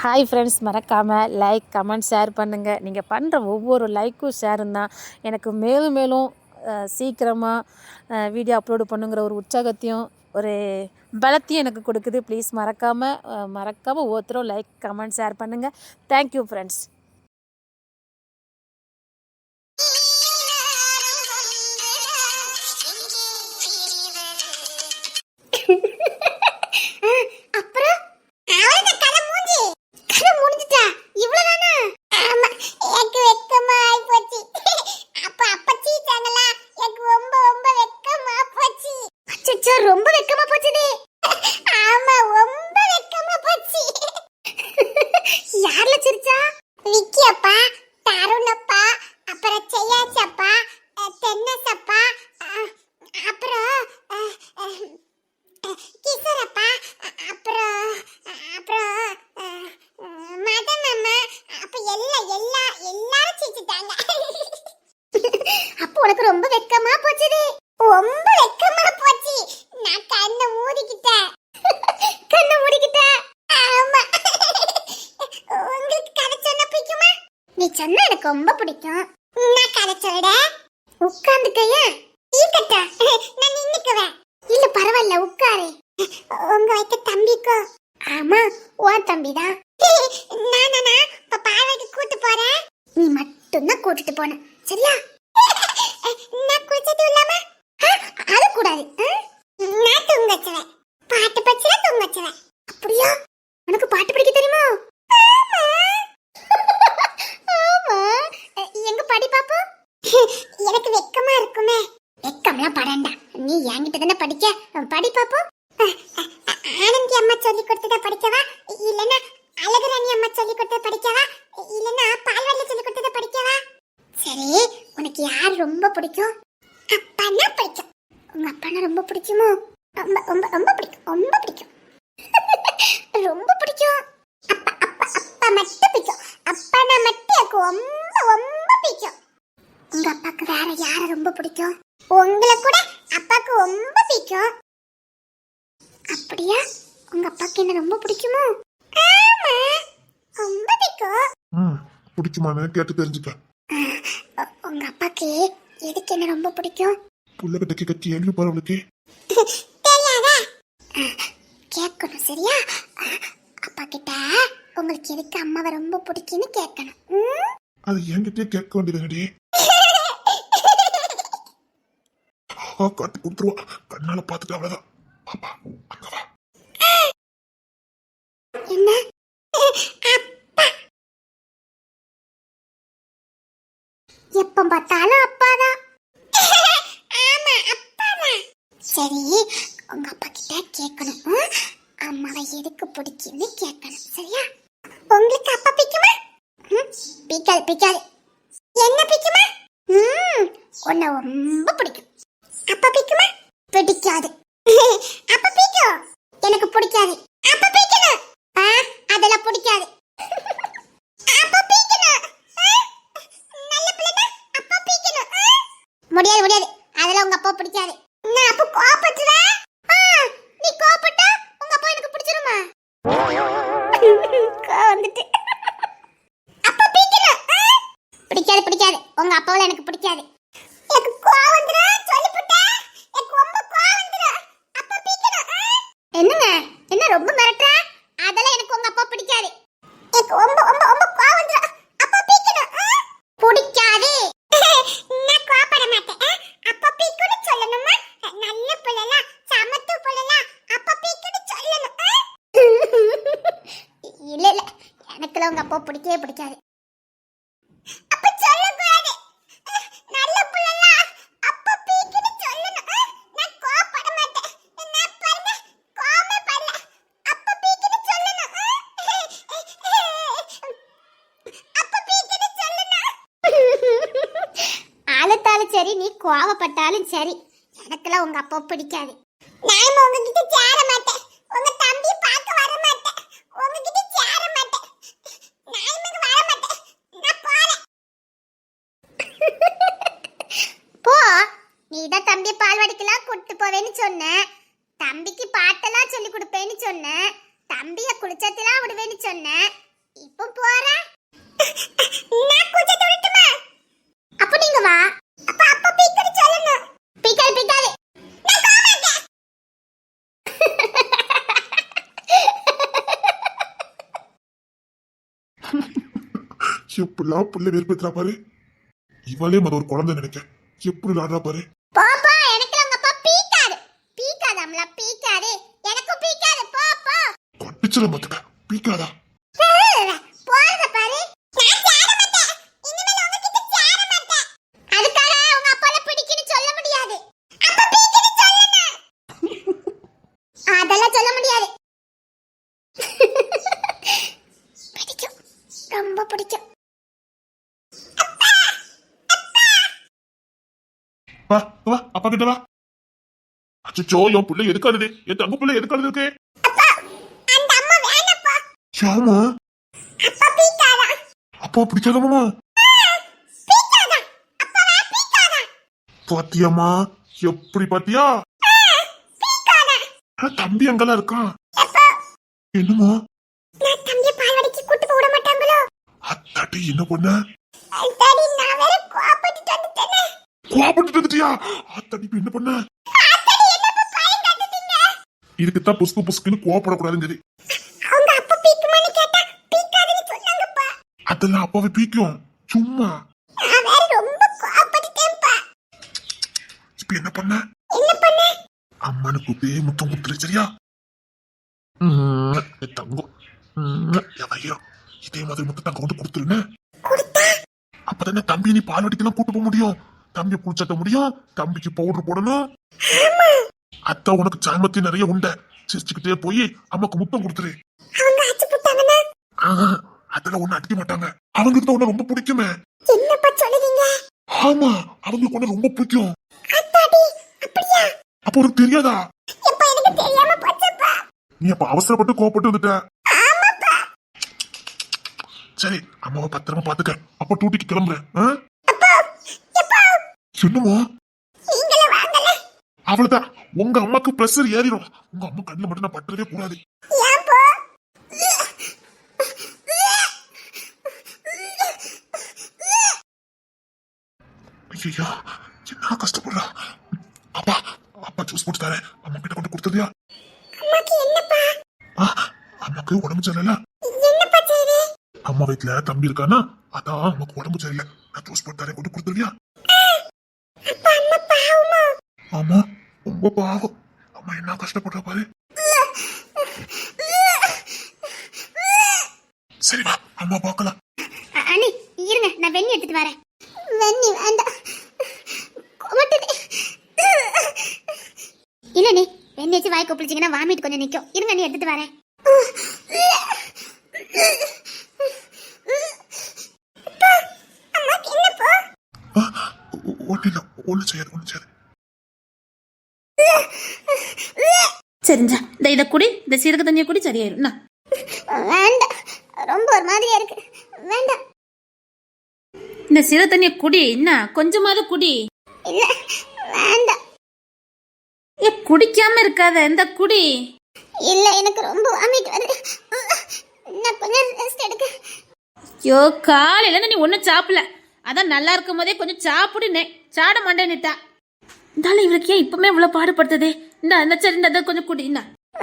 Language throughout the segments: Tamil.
ஹாய் ஃப்ரெண்ட்ஸ், மறக்காமல் லைக் கமெண்ட் ஷேர் பண்ணுங்கள். நீங்கள் பண்ணுற ஒவ்வொரு லைக்கும் ஷேரும் தான் எனக்கு மேலும் மேலும் சீக்கிரமாக வீடியோ அப்லோடு பண்ணுங்கிற ஒரு உற்சாகத்தையும் ஒரு பலத்தையும் எனக்கு கொடுக்குது. ப்ளீஸ் மறக்காமல் ஒவ்வொருத்தரும் லைக் கமெண்ட் ஷேர் பண்ணுங்கள். Thank you friends. ரொம்ப வெக்கமா போச்சுடி. ஆமா, ரொம்ப வெக்கமா போச்சு. யார்ல சிரிச்சா? விக்கி அப்பா, தருண் அப்பா, அப்புறம் செய்யாச்சி அப்பா, தென்னஸ் அப்பா, அப்புறம் கிஷோர் அப்பா, அப்புறம் மதன் அம்மா, அப்ப எல்லாரும் சிரிச்சிட்டாங்க. அப்போ உனக்கு ரொம்ப வெக்கமா போச்சுடி. ரொம்ப வெக்கமா போச்சு. நான் கண்ணை மூடிக்கிட்டேன். ஆமா. உங்களுக்கு கதை சொன்னா பிடிக்குமா? நீ சொன்னா எனக்கு ரொம்ப பிடிக்கும். நான் கதை சொல்றேன். உட்கார்ந்துக்கையா? ஈக்கட்டா? நான் நின்னுக்குவேன். இல்ல பரவாயில்ல, உட்காரு. உங்க வைத்த தம்பிக்கோ? ஆமா, உன் தம்பிதான். நானா இப்ப பார்வைக்கு கூட்டு போறேன். நீ மட்டும்தான் கூட்டிட்டு போன, சரியா? நான் குளிச்சது இல்லாம அது கூடாது. நான் தூங்க வச்சுவேன். பாட்டு பச்சை தூங்க வச்சுவேன். அப்படியா? உனக்கு பாட்டு படிக்க தெரியுமா? ஆமா. எங்க படி பாப்போம். எனக்கு வெக்கமா இருக்குமே. வெக்கம்லாம் படண்டா. நீ என்கிட்ட தானே படிக்க. படி பாப்போம். ஆனந்தி அம்மா சொல்லி கொடுத்தத படிக்கவா, இல்லனா அழகுராணி அம்மா சொல்லி கொடுத்தத படிக்கவா, இல்லனா பால்வாடில சொல்லி கொடுத்தத படிக்கவா? சரி, உனக்கு யார் ரொம்ப பிடிக்கும்? அப்பனா பிடிக்கும். உங்க அப்பனா ரொம்ப பிடிக்குமோ? ரொம்ப ரொம்ப ரொம்ப பிடிக்கும். ரொம்ப பிடிக்கும். ரொம்ப பிடிக்கும். அப்பா மட்டும் பிடிக்கும். அப்பனா மட்டும் எனக்கு ரொம்ப ரொம்ப பிடிக்கும். உங்க அப்பாக்கு வேற யார ரொம்ப பிடிக்கும்? உங்களை கூட அப்பாக்கு ரொம்ப பிடிக்கும். அப்படியா? உங்க அப்பாக்கு என்ன ரொம்ப பிடிக்குமோ? ஆமா, ரொம்ப பிடிக்கும். பிடிக்குமான்னு கேட்டு தெரிஞ்சுக்க. உங்க அப்பாக்கு எதுக்கு என்ன ரொம்ப பிடிக்கும்? புள்ளகிட்ட கேட்க கேள்வி பரவலுக்கு தெரியாதா? கேட்கணும், சரியா? அப்பா கிட்ட உங்களுக்கு எதுக்கு அம்மாவை ரொம்ப பிடிக்குன்னு கேட்கணும். அது என்கிட்டயே கேட்க வேண்டியதுடி. காட்டி கொடுத்துருவா. கண்ணால பாத்துட்டு அவ்வளவுதான். பாப்பா அங்க வா. என்ன? எப்ப பார்த்தாலும் அப்பாதான். ஆமா, அப்பாதான். சரி, உங்க அப்பா கிட்ட கேட்கணும். அம்மாவை எதுக்கு பிடிக்குன்னு கேட்கணும், சரியா? உங்களுக்கு அப்பா பிடிக்குமா? பிடிக்காது. என்ன பிடிக்குமா? உன்னை ரொம்ப பிடிக்கும். அப்பா பிடிக்குமா? பிடிக்காது. அப்பா பிடிக்கும். எனக்கு பிடிக்காது. அப்பா பிடிக்கணும். அதெல்லாம் பிடிக்காது. அப்பா பிடிக்கணும். நல்ல பிள்ளைனா அப்பா பிடிக்கணும். முடியாது. அதெல்லாம் உங்க அப்பா பிடிக்காது. நான் அப்ப கோபப்படுறேன். நீ கோபப்பட்டா உங்க அப்பா எனக்கு பிடிச்சிருமா? வந்துட்டு. அப்பா பிடிக்கணும். பிடிக்காது. உங்க அப்பாவுல எனக்கு பிடிக்காது. எனக்கு கோபம் வந்துரு. சொல்லிப்புட்டேன். எனக்கு ரொம்ப கோபம் வந்துரு. அப்பா பிடிக்கணும். என்னங்க? என்ன ரொம்ப மிரட்டற? அதெல்லாம் எனக்கு உங்க அப்பா பிடிக்காது. எனக்கு ரொம்ப கோபம் வந்துரு. அப்பா பிடிக்கணும். பிடிக்காது. நான் கோபப்பட மாட்டேன். அப்பா பிடிக்கும்னு சொல்லணுமா? நல்ல பிள்ளைல, சமத்து பிள்ளைல, அப்பா பிடிக்கும்னு சொல்லணும். இல்ல எனக்குலாம் உங்க அப்பா பிடிக்கவே பிடிக்காது. அப்ப சொல்லக்கூடாது. நல்ல பிள்ளைல, அப்பா பிடிக்கும்னு சொல்லணும். நான் கோபப்பட மாட்டேன். நான் பாருங்க, கோபமே பண்ணல. அப்பா பிடிக்கும்னு சொல்லணும். அப்பா பிடிக்கும்னு சொல்லணும். அழுத்தாலும் சரி, நீ கோவப்பட்டாலும் சரி, எனக்குலாம் உங்க அப்பா பிடிக்காது. நான் உங்ககிட்ட சேர மாட்டேன். உங்க தம்பி பார்க்க வர மாட்டேன். உங்ககிட்ட சேர மாட்டேன். நான் இங்க வர மாட்டேன். நான் போறேன். போ. நீ தான் தம்பி பால்வாடிக்கெல்லாம் கூட்டிட்டு போவேன்னு சொன்ன. தம்பிக்கு பாட்டெல்லாம் சொல்லி கொடுப்பேன்னு சொன்ன. தம்பிய குளிச்சத்தெல்லாம் விடுவேன்னு சொன்ன. எப்படிலாம் புள்ள வெறுப்பேத்துறா பாரு. இவளே ஒரு குழந்தை நினைக்க எப்படி விளாடுறா பாரு. போப்பா, எனக்கு உங்க அப்பா பீக்காது. பீக்காதாம்ல, பீக்காது. எனக்கும் பீக்காது. போப்பா. கட்டிச்சல மத்துக்க பீக்காதா. போறத பாரு. நான் சேர மாட்டேன். இனிமேல் உங்ககிட்ட சேர மாட்டேன். அதுக்காக உங்க அப்பால பிடிக்குன்னு சொல்ல முடியாது. அப்ப பீக்குன்னு சொல்லுங்க. அதெல்லாம் சொல்ல முடியாது. பிடிக்கும், ரொம்ப பிடிக்கும். வா வா அப்பா கிட்ட வா. அச்சோ என் பிள்ளை எதுக்காது, என் தங்க பிள்ளை எதுக்காது இருக்கு. அந்த அம்மா வேணப்பா. ஷாமா அப்பா பீக்காதா. அப்பா பிடிக்காதம்மா. பீக்காதா. அப்பா பீக்காதா. பாத்தியம்மா எப்படி பாத்தியா. பீக்காதா. தம்பி அங்கெல்லாம் இருக்கான். அப்பா, என்னமோ நான் தம்பியை பால்வாடிக்கு கூட்டு போக விட மாட்டாங்களோ. அத்தாட்டி என்ன பண்ண. அத்தாடி, நான் வேற கோபப்பட்டுட்டு வந்துட்டேனே. கோபப்பட்டு வந்துட்டியா. அத்தாட்டி இப்ப என்ன பண்ண. அத்தாடி, என்னப்பா பயம் காட்டுறீங்க? இதுக்குத்தான் புஸ்கு புஸ்குன்னு கோவப்படக்கூடாதுன்னு சரி. அவங்க அப்பா பீக்குமான்னு கேட்டா பீக்காதுன்னு சொன்னாங்கப்பா. அதெல்லாம் அப்பாவை பீக்கும் சும்மா. நான் வேற ரொம்ப கோபப்பட்டுட்டேன்ப்பா. இப்ப என்ன பண்ண. என்ன பண்ண? அம்மனு கூப்பிட்டே முத்தம் கொடுத்துரு சரியா. என் தங்கம் என் வைரம் இதே மாதிரி முத்தம் கொண்டு கொடுத்துருன்னு. கொடுத்தா அப்பதானே தம்பி நீ பால்வாடிக்கெல்லாம் கூட்டு போக முடியும். தம்பி குளிச்சட்ட முடியும். தம்பிக்கு பவுடர் போடணும். அத்தா உனக்கு சாமத்தி நிறைய உண்ட சிரிச்சுக்கிட்டே போய் அம்மாக்கு முத்தம் கொடுத்துரு. அவங்க அச்சு போட்டாங்கன்னா அதெல்லாம் ஒண்ணு அடிக்க மாட்டாங்க. அவங்களுக்கு தான் உன்ன ரொம்ப பிடிக்குமே. என்னப்பா சொல்லுவீங்க? ஆமா அவங்களுக்கு உன்ன ரொம்ப பிடிக்கும். அத்தாடி, அப்படியா? அப்ப உனக்கு தெரியாதா. எப்பா, எனக்கு தெரியாம போச்சப்பா. நீ அப்ப அவசரப்பட்டு கோவப்பட்டு வந்துட்ட. ஆமாப்பா. சரி அம்மாவை பத்திரமா பாத்துக்க. அப்ப டூட்டிக்கு கிளம்புறேன். அப்பா, எப்பா, என்னமோ நீங்களே வாங்கல. அவ்வளவுதான். உங்க அம்மாக்கு பிரஷர் ஏறிடும். உங்க அம்மா கண்ணுல மட்டும் நான் பற்றவே கூடாது. ஏன்பா? ஐயா என்ன கஷ்டப்படுறா. அப்பா அப்பா ஜூஸ் போட்டு தரேன். அம்மா கிட்ட கொண்டு கொடுத்ததியா. அம்மாக்கு என்னப்பா? அம்மாக்கு உடம்பு சரியில்ல. என்னப்பா செய்றே? அம்மா வீட்டுல தம்பி இருக்கானா அதான் அம்மாக்கு உடம்பு சரியில்லை. நான் ஜூஸ் போட்டு தரேன் கொண்டு கொடுத்துருவியா. அப்பா, அம்மா பாவமா? ஆமா ரொம்ப பாவம். அம்மா என்ன கஷ்டப்படுறா பாரு. சரி வா அம்மா பார்க்கலாம். அண்ணி இருங்க, நான் வெண்ணி எடுத்துட்டு வரேன். வெண்ணி வேண்டாம், கொமட்டுது. இல்ல நீ வெண்ணி வச்சு வாய் கொப்பளிச்சிங்கன்னா வாமிட் கொஞ்சம் நிக்கும். இருங்க, நீ எடுத்துட்டு வரேன். அம்மாக்கு என்னப்பா? ஒன்னும் ஒண்ணு செய்யாது ஒண்ணு செய்யாது. சரிஞ்சா இதை குடி, இந்த சீரக தண்ணியை குடி சரியாயிரும். வேண்டாம், ரொம்ப ஒரு மாதிரியா இருக்கு. வேண்டாம். இந்த சீரக தண்ணியை குடி. என்ன கொஞ்சமாவது குடி. இல்ல வேண்டாம். குடிக்காம இருக்காத, இந்த குடி. இல்ல, எனக்கு ரொம்ப வாமிட் வருது. நான் கொஞ்சம் ரெஸ்ட் எடுக்க. ஐயோ காலையில நீ ஒன்னும் சாப்பிடல. அதான் நல்லா இருக்கும் போதே கொஞ்சம் சாப்பிடுனே. சாட மாட்டேன்னுட்டா. இருந்தாலும் இவளுக்கு ஏன் இப்பவுமே இவ்வளவு பாடுபடுத்துதே. இந்த சரி இந்த கொஞ்சம் குடி.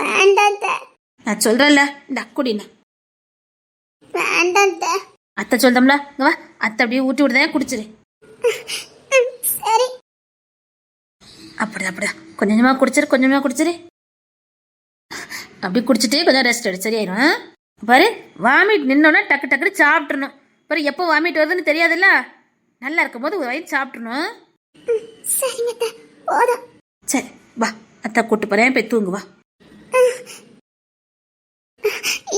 வேண்டாம். நான் சொல்றேன்ல, இந்த குடினா. வேண்டாம். அத்தை சொல்றோம்ல, வா அத்தை அப்படியே ஊட்டி விடுதேன், குடிச்சிரு. சரி. அப்படியா கொஞ்சம் கொஞ்சமா குடிச்சிரு, கொஞ்சமா குடிச்சிரு. அப்படி குடிச்சிட்டே கொஞ்சம் ரெஸ்ட் எடு, சரியாயிரும். பாரு வாமிட் நின்னோன்னா டக்கு டக்குன்னு சாப்பிட்றணும். பாரு எப்போ வாமிட் வருதுன்னு தெரியாதுல்ல. நல்லா இருக்கும் போது வயிறு சாப்பிட்றணும். சரிங்க, போதும். சரி வா அத்தை கூட்டு போறேன், போய் தூங்கு வா.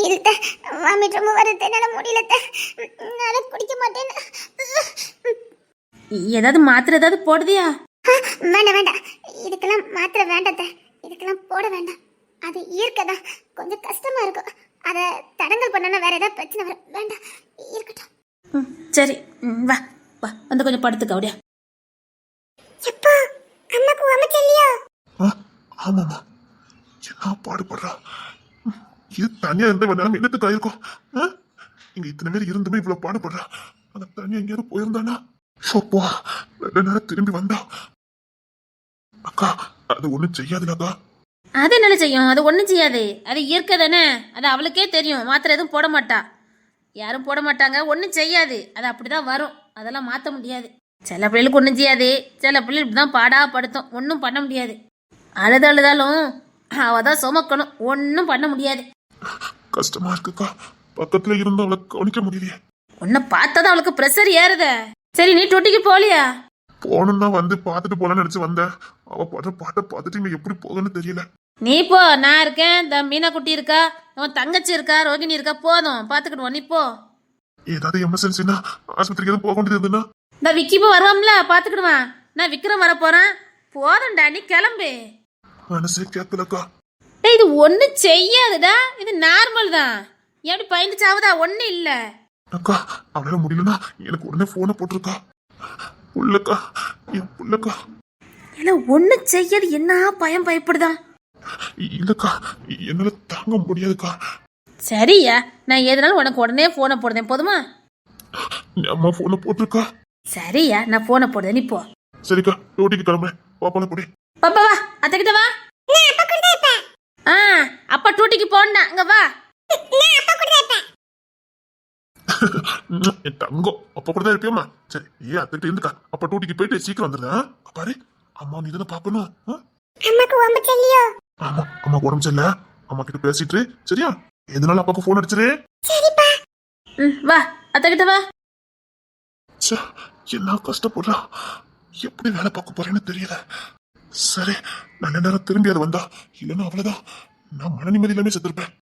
இல்ல, வாமிட் ரொம்ப வருது, என்னால முடியல. நான் குடிக்க மாட்டேன். ஏதாவது மாத்திரை ஏதாவது போடுதியா? வேண்டாம். இதுக்கெல்லாம் மாத்திரை வேண்டாம். இதுக்கெல்லாம் போட வேண்டாம். அது இயற்கைதான். கொஞ்சம் கஷ்டமா இருக்கும். அதை தடங்கல் பண்ணனா வேற ஏதாவது பிரச்சனை வரும். வேண்டாம், இருக்கட்டும். சரி வா வா வந்து கொஞ்சம் படுத்துக்க அப்படியா. எப்பா, அம்மாக்கு உடம்பு இல்லையா? ஆமாமா என்ன பாடுபடுறா. இது தனியா இருந்த வேணாம் என்னத்துக்கு ஆயிருக்கும். இங்க இத்தனை பேர் இருந்துமே இவ்வளவு பாடுபடுறா. அந்த தனியா எங்கேயாவது போயிருந்தானா. ஷோப்பா நல்ல நேரம் திரும்பி வந்தா. அக்கா அது ஒண்ணும் செய்யாதுலக்கா. அது என்ன செய்யும்? அது ஒன்றும் செய்யாது. அது இயற்கை தானே. அது அவளுக்கே தெரியும். மாத்திரை எதுவும் போட மாட்டா. யாரும் போட மாட்டாங்க, ஒன்றும் செய்யாது. அது அப்படிதான் வரும், அதெல்லாம் மாற்ற முடியாது. சில பிள்ளைகளுக்கு ஒன்றும் செய்யாது, சில பிள்ளைகள் இப்படி தான் பாடா படுத்தும், ஒன்றும் பண்ண முடியாது. அழுதாலும் அவ தான் சுமக்கணும், ஒன்றும் பண்ண முடியாது. கஷ்டமா இருக்குக்கா, பக்கத்துல இருந்து அவளை கவனிக்க முடியலையே. உன்னை பார்த்தா தான் அவளுக்கு ப்ரெஷர் ஏறுத. சரி, நீ டூட்டிக்கு போகலையா? போகணும்னா வந்து பார்த்துட்டு போலான்னு நினைச்சு வந்தேன். அவ பாட்ட பாட்டை பார்த்துட்டு இங்க எப்படி போகணும்னு தெரியல. நீ போ, நான் இருக்கேன். இந்த மீனா குட்டி இருக்கா, உன் தங்கச்சி இருக்கா, ரோகிணி இருக்கா, போதும் பார்த்துக்கிடுவோம். நீ போ. ஏதாவது எமர்ஜென்சினா ஆஸ்பத்திரிக்கு எதுவும் போக வேண்டியது இருந்ததுன்னா இந்த விக்கி இப்போ வருவான்ல, பார்த்துக்கிடுவான். நான் விக்ரம் வர போறேன். போதும்டா, நீ கிளம்பு. மனசே கேட்கலக்கா. இது ஒன்றும் செய்யாதுடா, இது நார்மல் தான். எப்படி பயந்து சாவுதா? ஒன்றும் இல்லை. அக்கா அவளால முடியலன்னா எனக்கு உடனே போனை போட்டிருக்கா. புள்ளக்கா, என் புள்ளக்கா. இல்லை, ஒன்றும் செய்யாது. என்ன பயம் பயப்படுதான்? இல்லக்கா, என்னால தாங்க முடியாதுக்கா. சரியா, நான் எதனாலும் உனக்கு உடனே போனை போடுதேன், போதுமா? அம்மா போனை போட்டிருக்கா. சரியா, நான் போனை போடுதேன், நீ போ. சரிக்கா, டூட்டிக்கு கிளம்புறேன். பாப்பால போடி. பாப்பா வா, அத்தைக்கிட்ட வா. ஆ, அப்பா டூட்டிக்கு போனா அங்க வா. என் தங்கம் அப்ப கூட தான் இருப்பியம்மா. சரி, ஏன் அத்திட்ட இருந்துக்கா. அப்ப டூட்டிக்கு போயிட்டு சீக்கிரம் வந்துடுறேன். பாரு, அம்மா நீ தானே பாக்கணும். அம்மாக்கு உடம்பு சரியில்லையோ? ஆமா, அம்மா உடம்பு சரியில்ல. அம்மா கிட்ட பேசிட்டு சரியா, எதனால அப்பாக்கு போன் அடிச்சிரு. சரிப்பா. வா, அத்தைக்கிட்ட வா. என்ன கஷ்டப்படுறா, எப்படி வேலை பார்க்க போறேன்னு தெரியல. சரி, நல்ல நேரம் திரும்பி அது வந்தா, இல்லைன்னா அவ்வளவுதான், நான் மன நிம்மதி இல்லாம செத்துருப்பேன்.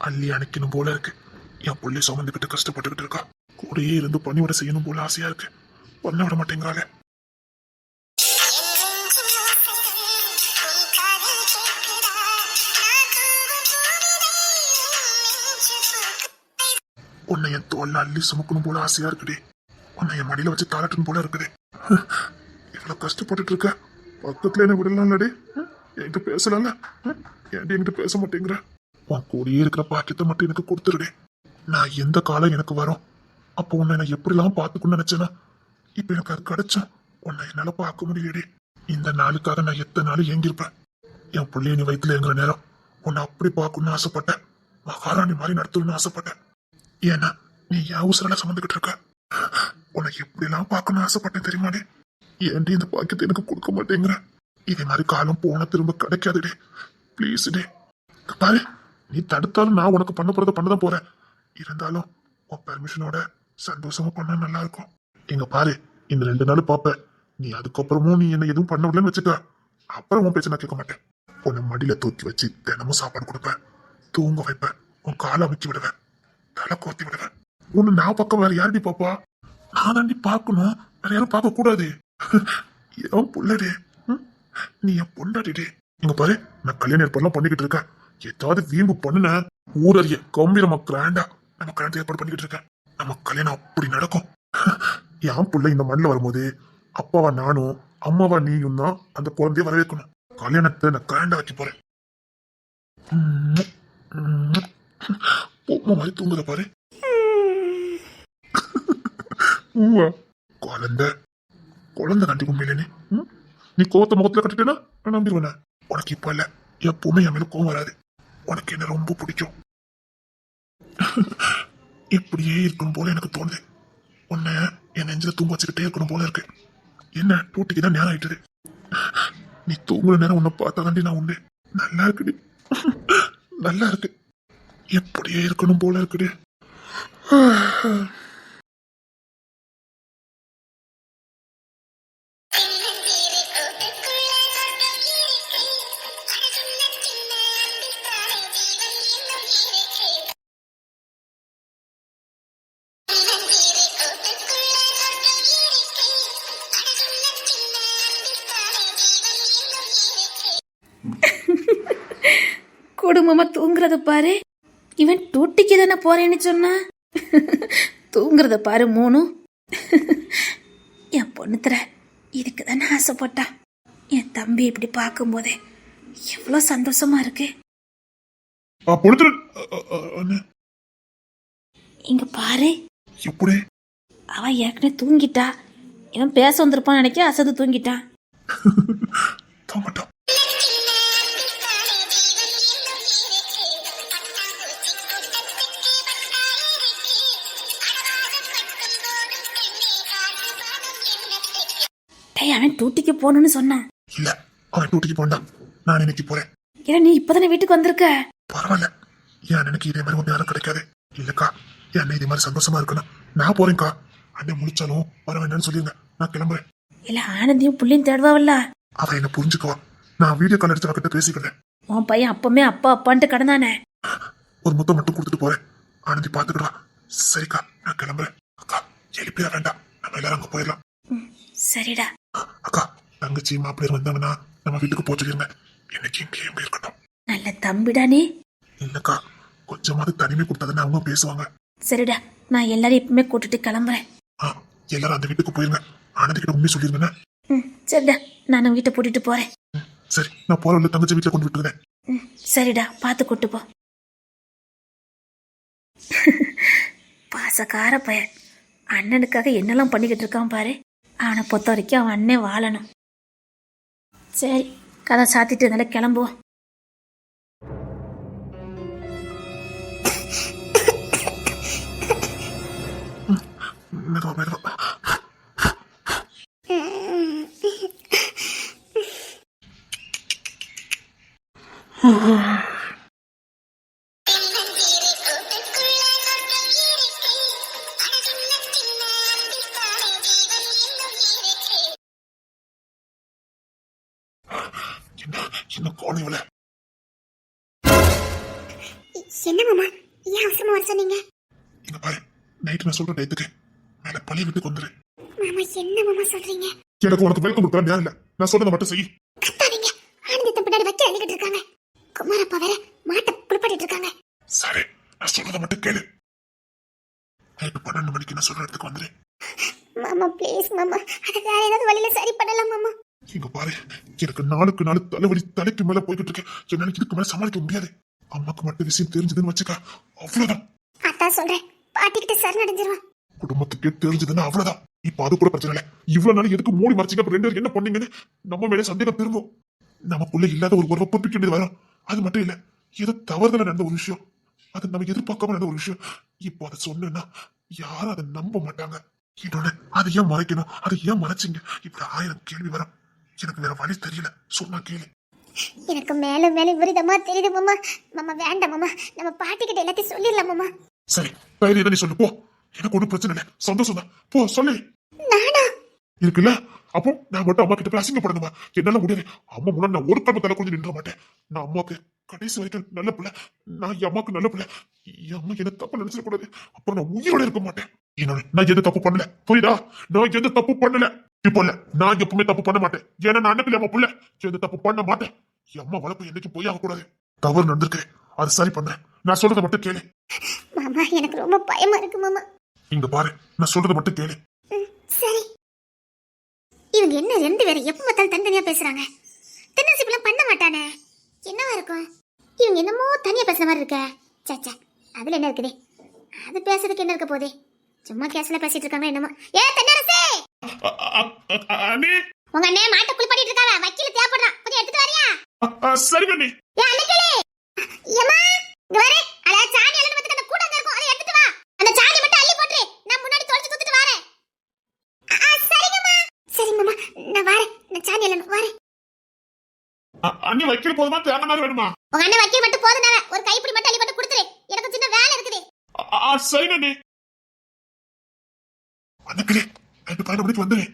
அள்ளி அணைக்கணும் போல இருக்கு. என் புள்ளை சுமந்துக்கிட்டு கஷ்டப்பட்டுக்கிட்டு இருக்கா. கூடயே இருந்து பணிவிட செய்யணும் போல ஆசையா இருக்கு. பண்ண விட மாட்டேங்கிறாளே. உன்னை என் தோல்ல அள்ளி சுமக்கணும் போல ஆசையா இருக்குடி. உன்னை என் மடியில வச்சு தாளட்டணும் போல இருக்குது. இவ்வளவு கஷ்டப்பட்டுட்டு இருக்க, பக்கத்துல என்ன விடலாம்லடி. என்கிட்ட பேசலாம்ல. ஏன்டி என்கிட்ட பேச மாட்டேங்கிற? உன் கூடயே இருக்கிற பாக்கியத்தை மட்டும் எனக்கு கொடுத்துருடே. நான் எந்த காலம் எனக்கு வரும் அப்போ உன்னை நான் எப்படிலாம் பார்த்துக்கணும்னு நினைச்சேன்னா, இப்ப எனக்கு அது கிடைச்சா உன்னை என்னால பார்க்க முடியலடி. இந்த நாளுக்காக நான் எத்தனை நாள் ஏங்கிருப்பேன். என் பிள்ளைய நீ வயிற்றுல ஏங்குற நேரம் உன்னை அப்படி பார்க்கணும்னு ஆசைப்பட்டேன். மகாராணி மாதிரி நடத்தணும்னு ஆசைப்பட்டேன். ஏன்னா நீ என் உசுரால சுமந்துக்கிட்டு இருக்க. உன்னை எப்படிலாம் பார்க்கணும்னு ஆசைப்பட்டேன் தெரியுமாடி. ஏன்டி இந்த பாக்கியத்தை எனக்கு கொடுக்க மாட்டேங்கிற? இதே மாதிரி காலம் போன திரும்ப கிடைக்காதுடே. பிளீஸ் டே. பாரு, நீ தடுத்தாலும் நான் உனக்கு பண்ண போறத பண்ணதான் போறேன். இருந்தாலும் உன் பெர்மிஷனோட சந்தோஷமா பண்ணா நல்லா இருக்கும். எங்க பாரு, இந்த 2 நாள் பாப்ப. நீ அதுக்கப்புறமும் நீ என்ன எதுவும் பண்ண விடலன்னு வச்சுக்க, அப்புறம் உன் பேச்ச நான் கேட்க மாட்டேன். உன்னை மடியில தூக்கி வச்சு தினமும் சாப்பாடு கொடுப்பேன், தூங்க வைப்பேன், உன் காலை அமைக்கி விடுவேன், தலை கோத்தி விடுவேன். உன்னை நான் பக்கம் வேற யாருடி பாப்பா? நான் தாண்டி பார்க்கணும், வேற யாரும் பார்க்க கூடாது. என் புள்ளடே, நீ என் பொண்டாடிடே. இங்க பாரு, நான் கல்யாணம் ஏற்பாடுலாம் பண்ணிக்கிட்டு இருக்கேன். ஏதாவது வீம்பு பண்ணுன ஊரறிய கம்பீரமா கிராண்டா நம்ம கல்யாணத்தை ஏற்பாடு பண்ணிக்கிட்டு இருக்கேன். நம்ம கல்யாணம் அப்படி நடக்கும். என் புள்ள இந்த மண்ணில் வரும்போது அப்பாவா நானும் அம்மாவா நீயும் தான் அந்த குழந்தைய வரவேற்கணும். கல்யாணத்தை நான் கிராண்டா வைக்க போறேன். பொம்மை மாதிரி தூங்குத பாரு. குழந்தை குழந்தை கண்டி உண்மையில நீ கோவத்தை முகத்துல கட்டிட்டேன்னா நான் நம்பிடுவேன். உனக்கு இப்ப இல்ல, எப்பவுமே என் மேல கோவம் வராது. உனக்கு என்ன ரொம்ப பிடிக்கும். இப்படியே இருக்கணும் போல எனக்கு தோணுது. உன்னை என் நெஞ்சில தூங்க வச்சுக்கிட்டே இருக்கணும் போல இருக்கு. என்ன டூட்டிக்கு தான் நேரம் ஆயிட்டுது. நீ தூங்குற நேரம் உன்னை பார்த்தா தாண்டி நான் உண்டு. நல்லா இருக்குடி, நல்லா இருக்கு. எப்படியே இருக்கணும் போல இருக்குடி. குடும்பமா தூங்குறத பாரு. இவன் டூட்டிக்கு தானே போறேன்னு சொன்னா, தூங்குறத பாரு. 3 என் பொண்ணு தர இதுக்கு தானே ஆசைப்பட்டா. என் தம்பி இப்படி பார்க்கும் போதே எவ்வளோ சந்தோஷமா இருக்கு. இங்க பாரு, எப்படி அவ ஏற்கனவே தூங்கிட்டா. இவன் பேச வந்திருப்பான்னு நினைக்க அசந்து தூங்கிட்டான். தூங்கட்டும். டேய், அவன் டூட்டிக்கு போகணும்னு சொன்னான். இல்ல, அவன் டூட்டிக்கு போண்டான். நான் இன்னைக்கு போறேன். ஏன்னா நீ இப்பதானே வீட்டுக்கு வந்திருக்க. பரவாயில்ல, என் எனக்கு இதே மாதிரி ஒன்று யாரும் கிடைக்காது. இல்லக்கா, என் அண்ணன் இதே மாதிரி சந்தோஷமா இருக்கணும். நான் போறேன்க்கா. அண்ணன் முடிச்சாலும் வர வேண்டாம்னு சொல்லிருங்க. நான் கிளம்புறேன். இல்ல ஆனந்தியும் புள்ளையும் தேடுவாவில்ல. அவன் என்ன புரிஞ்சுக்குவா. நான் வீடியோ கால் எடுத்து அவகிட்ட பேசிக்கிறேன். உன் பையன் அப்பமே அப்பா அப்பான்ட்டு கடந்தானே. ஒரு முத்தம் மட்டும் கொடுத்துட்டு போறேன். ஆனந்தி பாத்துக்கிடுவா. சரிக்கா, நான் கிளம்புறேன். அக்கா, எழுப்பிட வேண்டாம். நம்ம எல்லாரும் அங்க போயிடலாம். சரிடா. அக்கா, தங்கச்சி மாப்பிள்ளையர் வந்தாங்கன்னா நம்ம வீட்டுக்கு போக சொல்லிருங்க. இன்னைக்கு இங்கேயும் இருக்கட்டும். நல்ல தம்பிடா நீ. இல்லக்கா, கொஞ்சமாவது தனிமை கொடுத்ததுன்னு அவங்க பேசுவாங்க. சரிடா, நான் எல்லாரும் இப்பவுமே கூட்டிட்டு கிளம்புறேன். எல்லாரும் அந்த வீட்டுக்கு போயிருங்க. ஆனந்தி கிட்ட உண்மை சொல்லிருங்கண்ணா. சரிடா, நான் வீட்டை கூட்டிட்டு போறேன். சரி, நான் போற தங்கச்சி வீட்டுல கொண்டு விட்டுருந்தேன். சரிடா, பார்த்து கூட்டு போ. பாசக்கார பையன் அண்ணனுக்காக என்னெல்லாம் பண்ணிக்கிட்டு இருக்கான் பாரு. அவனை பொறுத்த வரைக்கும் அவன் அண்ணன் வாழணும். சரி, கதை சாத்திட்டு இருந்தாலும் கிளம்புவோம். மெதுவா மெதுவா. என்ன கோணம் இவள? என்ன மாமா, ஏன் அவசரமா வர சொன்னீங்க? இங்க பாரு, நைட்டு நான் சொல்ற டயத்துக்கு மேல பழைய வீட்டுக்கு வந்துரு. மாமா, என்ன மாமா சொல்றீங்க? எனக்கு உனக்கு வெல்கம் கொடுக்குற நேரம் இல்ல. நான் சொல்றதை மட்டும் செய். கத்தாதீங்க. ஆனந்தத்தை பின்னாடி வச்சு அழுகிட்டு இருக்காங்க. குமாரப்பா வேற மாட்டை குளிப்பாட்டிட்டு இருக்காங்க. சரி, நான் சொல்றதை மட்டும் கேளு. நைட்டு 12 மணிக்கு நான் சொல்ற இடத்துக்கு வந்துரு. மாமா ப்ளீஸ் மாமா, அது வேற ஏதாவது வழியில சரி பண்ணலாம் மாமா. இங்க பாரு, எனக்கு நாளுக்கு நாள் தலைவலி தலைக்கு மேல போய்கிட்டு இருக்கேன். என்னால இதுக்கு மேல சமாளிக்க முடியாது. அம்மாக்கு மட்டும் விஷயம் தெரிஞ்சதுன்னு வச்சுக்க, அவ்வளவுதான். அதான் சொல்றேன், பாட்டிக்கிட்ட சரணடைஞ்சிருவான். குடும்பத்துக்கே தெரிஞ்சதுன்னா அவ்வளவுதான். இப்ப அது கூட பிரச்சனை இல்ல. இவ்வளவு நாள் எதுக்கு மூடி மறைச்சிங்க? அப்ப 2 பேரும் என்ன பண்ணீங்கன்னு நம்ம மேலே சந்தேகம் திரும்பும். நமக்குள்ள இல்லாத ஒரு உறவை புதுப்பிக்க வேண்டியது வரும். அது மட்டும் இல்ல, ஏதோ தவறுதல நடந்த ஒரு விஷயம், அது நம்ம எதிர்பார்க்காம நடந்த ஒரு விஷயம். இப்போ அதை சொன்னா யாரும் அதை நம்ப மாட்டாங்க. இன்னொன்னு, அதை ஏன் மறைக்கணும்? அதை ஏன் மறைச்சிங்க? இப்படி 1000 கேள்வி வரும். எனக்கு வேற வழி தெரியல. சொன்னா கேளு. எனக்கு மேல மேல விபரீதமா தெரியுது மாமா. மாமா வேண்டாம் மாமா, நம்ம பாட்டிக்கிட்ட எல்லாத்தையும் சொல்லிடலாம் மாமா. சரி, தைரியம் நீ சொல்லு போ. எனக்கு ஒன்றும் பிரச்சனை இல்லை, சந்தோஷம் தான். போ சொல்லு. நானா? இருக்குல்ல, அப்போ நான் மட்டும் அம்மா கிட்ட போய் அசிங்கப்படணுமா? என்னால முடியாது. அம்மா முன்னாடி நான் ஒரு கிழமை தலை கொஞ்சம் நின்ற மாட்டேன். நான் அம்மாவுக்கு கடைசி வரைக்கும் நல்ல பிள்ளை. நான் என் அம்மாவுக்கு நல்ல பிள்ளை. என் அம்மா என்ன தப்பு நினைச்சிடக்கூடாது. அப்புறம் நான் உயிரோட இருக்க மாட்டேன். இன்னொன்னு, நான் எந்த தப்பு பண்ணல, புரியுதா? நான் எந்த தப்பு பண்ணல. இப்போ இல்ல, நான் எப்பவுமே தப்பு பண்ண மாட்டேன். ஏன்னா நான் அண்ணன் அம்மா புள்ள. எந்த தப்பு பண்ண மாட்டேன். என் அம்மா வளர்ப்பு என்னைக்கு போய் ஆகக்கூடாது. தவறு நடந்திருக்கு, அது சரி பண்றேன். நான் சொல்றதை மட்டும் கேளு. மாமா, எனக்கு ரொம்ப பயமா இருக்கு மாமா. இங்க பாரு, நான் சொல்றதை மட்டும் கேளு. சரி. இவங்க என்ன 2 பேரும் எப்ப பார்த்தாலும் தனித்தனியா பேசுறாங்க? தின்னசிப்பெல்லாம் பண்ண மாட்டானே, என்னவா இருக்கும்? இவங்க என்னமோ தனியா பேசுற மாதிரி இருக்க. சச்சா, அதுல என்ன இருக்குது? அது பேசுறதுக்கு என்ன இருக்க போதே? சும்மா கேஸ்ல பேசிட்டு இருக்காங்க என்னமோ. ஏ தென்னரசே, உங்க அண்ணே மாட்டை குளிப்பாட்டிட்டு இருக்காங்க. வக்கீல தேவைப்படுறான், கொஞ்சம் எடுத்துட்டு வரியா? சரி கண்ணி. ஏ அண்ணே, ஏமா இங்க வரே. அட சாணி எல்லாம் வந்து அந்த கூடங்க இருக்கும், அதை எடுத்துட்டு வா. அந்த சாணி மட்டும் அள்ளி போட்டு நான் முன்னாடி தொலைச்சு தூக்கிட்டு வரேன். சரிங்கம்மா. சரி மாமா, நான் வரேன். நான் சாணி எல்லாம் வரேன். அண்ணி வைக்கிற போதுமா தேங்க மாதிரி வேணுமா? உங்க அண்ணன் வைக்கிற மட்டும் போதுனால ஒரு கைப்பிடி மட்டும் அள்ளி போட்டு கொடுத்துரு. எனக்கு சின்ன வேலை இருக்குது. சரி கண்ணி. அன்னைக்கு நைட்டு 12 மணிக்கு வந்துரு.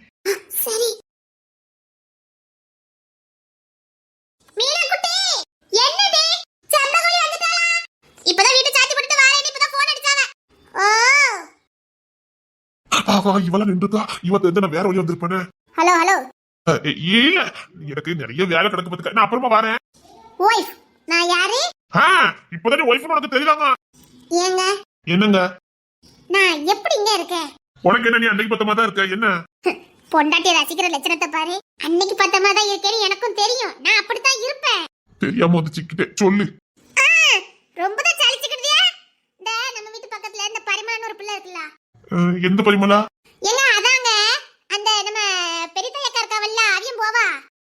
சரி. மீனா குட்டி, என்னடி? சந்தகோழி வந்துட்டாளா? இப்பதான் வீட்டை சாத்தி போட்டுட்டு வரேன். இப்பதான் போன் அடிச்சாங்க. இவெல்லாம் நின்றுக்கா. இவ தெரிஞ்ச நான் வேற வழி வந்திருப்பேன்னு. Hello hello. இல்ல, எனக்கு நிறைய வேலை கிடக்கு பத்துக்க. நான் அப்புறமா வரேன். ஒய்ஃப், நான் யாரு? இப்பதான் ஒய்ஃப் உனக்கு தெரியுதாங்க. ஏங்க, என்னங்க? நான் எப்படிங்க இருக்கேன்? உனக்கு என்ன, நீ அன்னைக்கு பத்தமா தான் இருக்க. என்ன பொண்டாட்டி ரசிக்கிற லட்சணத்தை பாரு. அன்னைக்கு பத்தமா தான் இருக்கேன்னு எனக்கும் தெரியும். நான் அப்படித்தான் இருப்பேன். தெரியாம வந்து சிக்கிட்டே சொல்லு. ரொம்ப தான் சலிச்சுக்கிட்டியா? இந்த நம்ம வீட்டு பக்கத்துல இந்த பரிமாண ஒரு பிள்ளை இருக்குல்ல. எந்த பரிமளா? ஏங்க அதாங்க, அந்த நம்ம